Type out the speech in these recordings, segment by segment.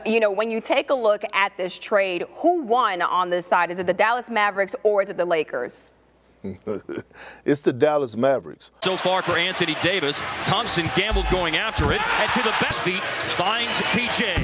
You know, when you take a look at this trade, who won on this side? Is it the Dallas Mavericks or is it the Lakers? It's the Dallas Mavericks. So far for Anthony Davis. Thompson gambled going after it, and to the best feet finds PJ.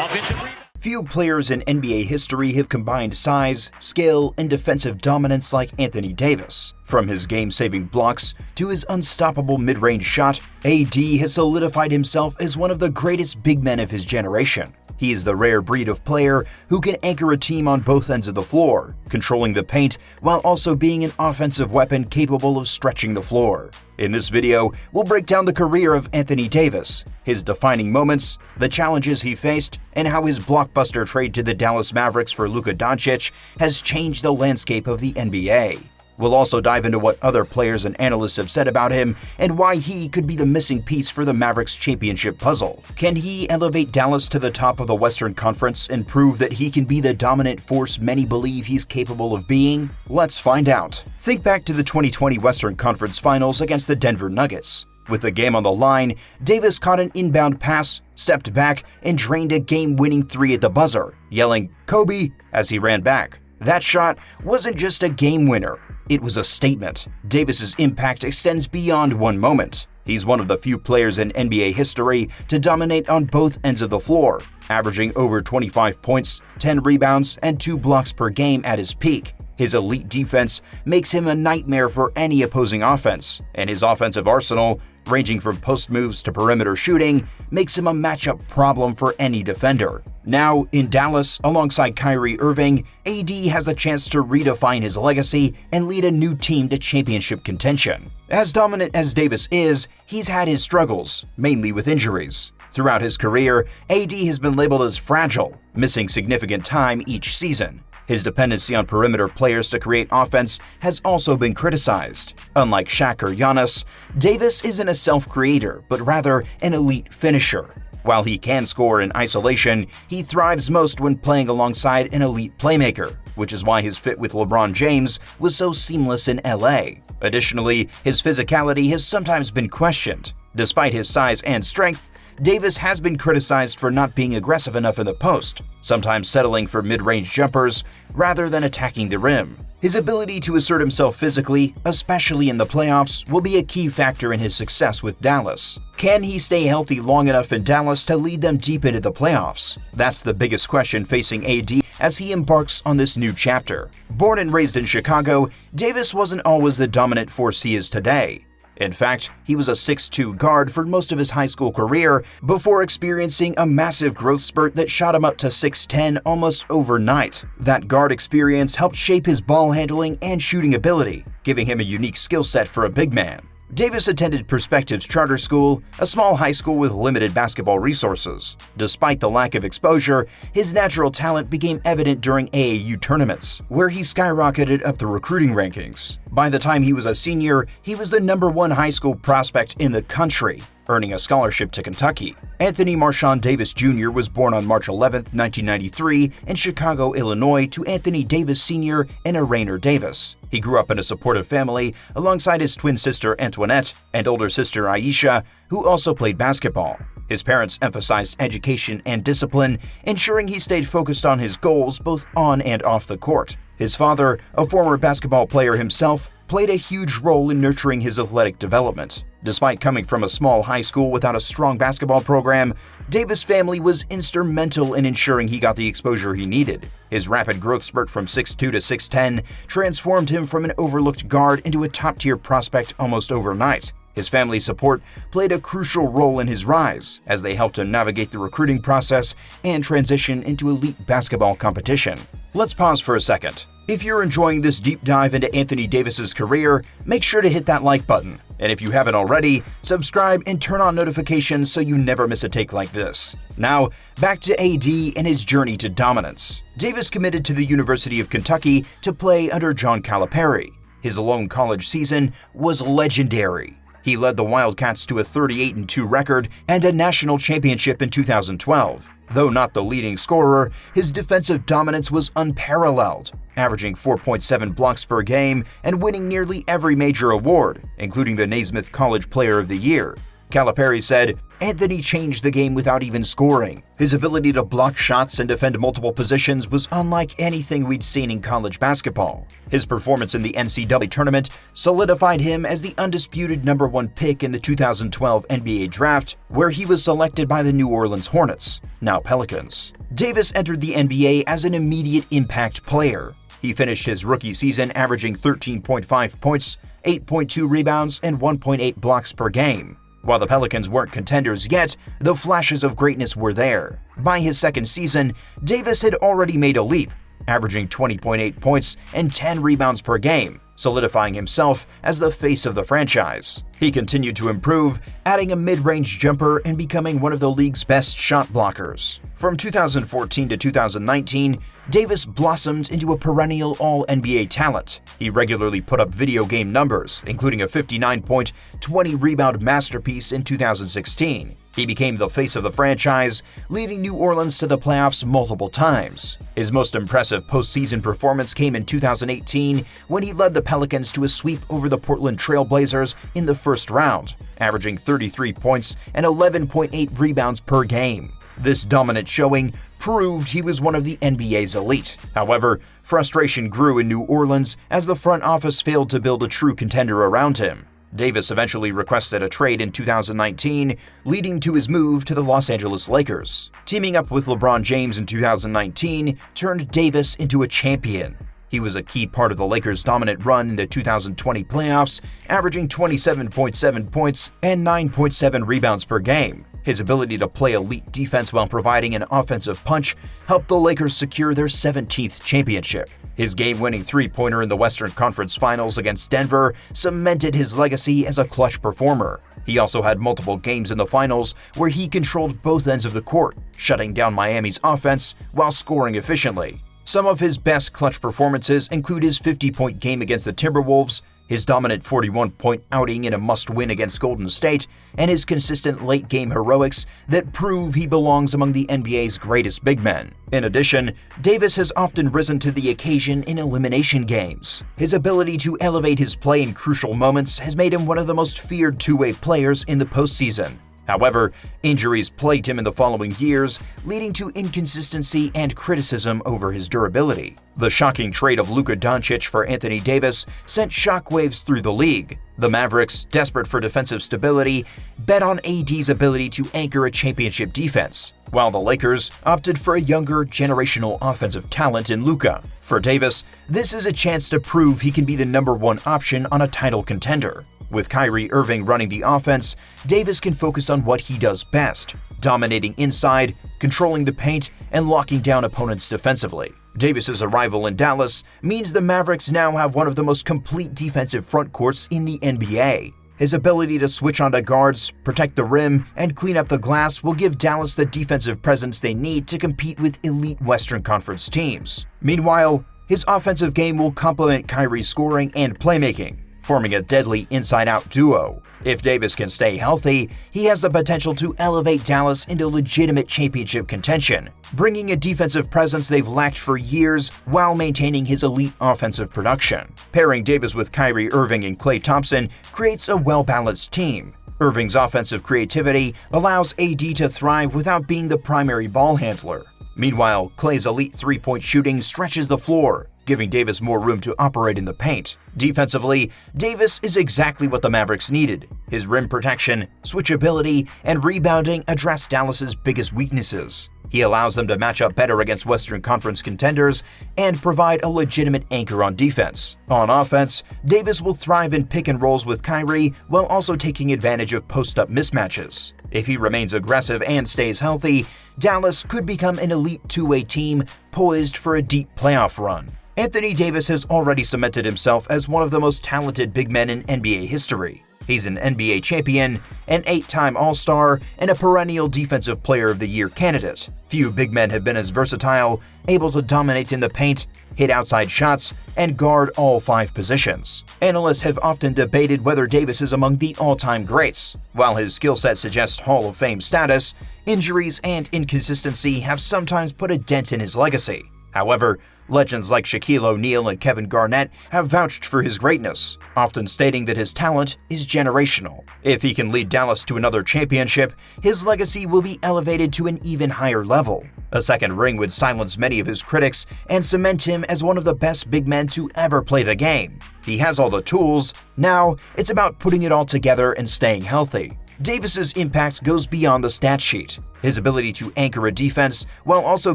Offensive rebound. Few players in NBA history have combined size, skill, and defensive dominance like Anthony Davis. From his game-saving blocks to his unstoppable mid-range shot, AD has solidified himself as one of the greatest big men of his generation. He is the rare breed of player who can anchor a team on both ends of the floor, controlling the paint while also being an offensive weapon capable of stretching the floor. In this video, we'll break down the career of Anthony Davis, his defining moments, the challenges he faced, and how his blockbuster trade to the Dallas Mavericks for Luka Doncic has changed the landscape of the NBA. We'll also dive into what other players and analysts have said about him and why he could be the missing piece for the Mavericks championship puzzle. Can he elevate Dallas to the top of the Western Conference and prove that he can be the dominant force many believe he's capable of being? Let's find out. Think back to the 2020 Western Conference Finals against the Denver Nuggets. With the game on the line, Davis caught an inbound pass, stepped back, and drained a game-winning three at the buzzer, yelling, "Kobe," as he ran back. That shot wasn't just a game winner. It was a statement. Davis's impact extends beyond one moment. He's one of the few players in NBA history to dominate on both ends of the floor, averaging over 25 points, 10 rebounds, and 2 blocks per game at his peak. His elite defense makes him a nightmare for any opposing offense, and his offensive arsenal, ranging from post moves to perimeter shooting, makes him a matchup problem for any defender. Now, in Dallas, alongside Kyrie Irving, AD has a chance to redefine his legacy and lead a new team to championship contention. As dominant as Davis is, he's had his struggles, mainly with injuries. Throughout his career, AD has been labeled as fragile, missing significant time each season. His dependency on perimeter players to create offense has also been criticized. Unlike Shaq or Giannis, Davis isn't a self-creator, but rather an elite finisher. While he can score in isolation, he thrives most when playing alongside an elite playmaker, which is why his fit with LeBron James was so seamless in LA. Additionally, his physicality has sometimes been questioned. Despite his size and strength, Davis has been criticized for not being aggressive enough in the post, sometimes settling for mid-range jumpers rather than attacking the rim. His ability to assert himself physically, especially in the playoffs, will be a key factor in his success with Dallas. Can he stay healthy long enough in Dallas to lead them deep into the playoffs? That's the biggest question facing AD as he embarks on this new chapter. Born and raised in Chicago, Davis wasn't always the dominant force he is today. In fact, he was a 6'2" guard for most of his high school career before experiencing a massive growth spurt that shot him up to 6'10" almost overnight. That guard experience helped shape his ball handling and shooting ability, giving him a unique skill set for a big man. Davis attended Perspectives Charter School, a small high school with limited basketball resources. Despite the lack of exposure, his natural talent became evident during AAU tournaments, where he skyrocketed up the recruiting rankings. By the time he was a senior, he was the #1 high school prospect in the country, earning a scholarship to Kentucky. Anthony Marshawn Davis Jr. was born on March 11, 1993, in Chicago, Illinois, to Anthony Davis Sr. and Rainer Davis. He grew up in a supportive family alongside his twin sister Antoinette and older sister Aisha, who also played basketball. His parents emphasized education and discipline, ensuring he stayed focused on his goals both on and off the court. His father, a former basketball player himself, played a huge role in nurturing his athletic development. Despite coming from a small high school without a strong basketball program, Davis' family was instrumental in ensuring he got the exposure he needed. His rapid growth spurt from 6'2" to 6'10" transformed him from an overlooked guard into a top-tier prospect almost overnight. His family's support played a crucial role in his rise, as they helped him navigate the recruiting process and transition into elite basketball competition. Let's pause for a second. If you're enjoying this deep dive into Anthony Davis's career, make sure to hit that like button. And if you haven't already, subscribe and turn on notifications so you never miss a take like this. Now, back to AD and his journey to dominance. Davis committed to the University of Kentucky to play under John Calipari. His lone college season was legendary. He led the Wildcats to a 38-2 record and a national championship in 2012. Though not the leading scorer, his defensive dominance was unparalleled, averaging 4.7 blocks per game and winning nearly every major award, including the Naismith College Player of the Year. Calipari said, "Anthony changed the game without even scoring. His ability to block shots and defend multiple positions was unlike anything we'd seen in college basketball. His performance in the NCAA tournament solidified him as the undisputed #1 pick in the 2012 NBA draft, where he was selected by the New Orleans Hornets, now Pelicans." Davis entered the NBA as an immediate impact player. He finished his rookie season averaging 13.5 points, 8.2 rebounds, and 1.8 blocks per game. While the Pelicans weren't contenders yet, the flashes of greatness were there. By his second season, Davis had already made a leap, averaging 20.8 points and 10 rebounds per game, solidifying himself as the face of the franchise. He continued to improve, adding a mid-range jumper and becoming one of the league's best shot blockers. From 2014 to 2019, Davis blossomed into a perennial All-NBA talent. He regularly put up video game numbers, including a 59-point, 20-rebound masterpiece in 2016. He became the face of the franchise, leading New Orleans to the playoffs multiple times. His most impressive postseason performance came in 2018 when he led the Pelicans to a sweep over the Portland Trail Blazers in the first round, averaging 33 points and 11.8 rebounds per game. This dominant showing proved he was one of the NBA's elite. However, frustration grew in New Orleans as the front office failed to build a true contender around him. Davis eventually requested a trade in 2019, leading to his move to the Los Angeles Lakers. Teaming up with LeBron James in 2019 turned Davis into a champion. He was a key part of the Lakers' dominant run in the 2020 playoffs, averaging 27.7 points and 9.7 rebounds per game. His ability to play elite defense while providing an offensive punch helped the Lakers secure their 17th championship. His game-winning three-pointer in the Western Conference Finals against Denver cemented his legacy as a clutch performer. He also had multiple games in the finals where he controlled both ends of the court, shutting down Miami's offense while scoring efficiently. Some of his best clutch performances include his 50-point game against the Timberwolves, his dominant 41-point outing in a must-win against Golden State, and his consistent late-game heroics that prove he belongs among the NBA's greatest big men. In addition, Davis has often risen to the occasion in elimination games. His ability to elevate his play in crucial moments has made him one of the most feared two-way players in the postseason. However, injuries plagued him in the following years, leading to inconsistency and criticism over his durability. The shocking trade of Luka Doncic for Anthony Davis sent shockwaves through the league. The Mavericks, desperate for defensive stability, bet on AD's ability to anchor a championship defense, while the Lakers opted for a younger, generational offensive talent in Luka. For Davis, this is a chance to prove he can be the #1 option on a title contender. With Kyrie Irving running the offense, Davis can focus on what he does best, dominating inside, controlling the paint, and locking down opponents defensively. Davis's arrival in Dallas means the Mavericks now have one of the most complete defensive front courts in the NBA. His ability to switch onto guards, protect the rim, and clean up the glass will give Dallas the defensive presence they need to compete with elite Western Conference teams. Meanwhile, his offensive game will complement Kyrie's scoring and playmaking, forming a deadly inside-out duo. If Davis can stay healthy, he has the potential to elevate Dallas into legitimate championship contention, bringing a defensive presence they've lacked for years while maintaining his elite offensive production. Pairing Davis with Kyrie Irving and Klay Thompson creates a well-balanced team. Irving's offensive creativity allows AD to thrive without being the primary ball handler. Meanwhile, Klay's elite three-point shooting stretches the floor, giving Davis more room to operate in the paint. Defensively, Davis is exactly what the Mavericks needed. His rim protection, switchability, and rebounding address Dallas's biggest weaknesses. He allows them to match up better against Western Conference contenders and provide a legitimate anchor on defense. On offense, Davis will thrive in pick and rolls with Kyrie while also taking advantage of post-up mismatches. If he remains aggressive and stays healthy, Dallas could become an elite two-way team poised for a deep playoff run. Anthony Davis has already cemented himself as one of the most talented big men in NBA history. He's an NBA champion, an 8-time All-Star, and a perennial Defensive Player of the Year candidate. Few big men have been as versatile, able to dominate in the paint, hit outside shots, and guard all 5 positions. Analysts have often debated whether Davis is among the all-time greats. While his skill set suggests Hall of Fame status, injuries and inconsistency have sometimes put a dent in his legacy. However, legends like Shaquille O'Neal and Kevin Garnett have vouched for his greatness, often stating that his talent is generational. If he can lead Dallas to another championship, his legacy will be elevated to an even higher level. A second ring would silence many of his critics and cement him as one of the best big men to ever play the game. He has all the tools. Now, it's about putting it all together and staying healthy. Davis's impact goes beyond the stat sheet. His ability to anchor a defense while also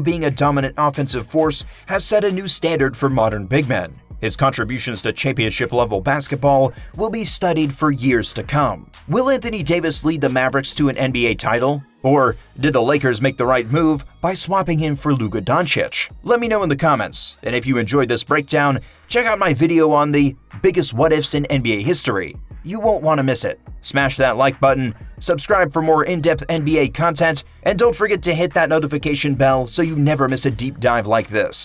being a dominant offensive force has set a new standard for modern big men. His contributions to championship-level basketball will be studied for years to come. Will Anthony Davis lead the Mavericks to an NBA title? Or did the Lakers make the right move by swapping him for Luka Doncic? Let me know in the comments, and if you enjoyed this breakdown, check out my video on the biggest what-ifs in NBA history. You won't want to miss it. Smash that like button, subscribe for more in-depth NBA content, and don't forget to hit that notification bell so you never miss a deep dive like this.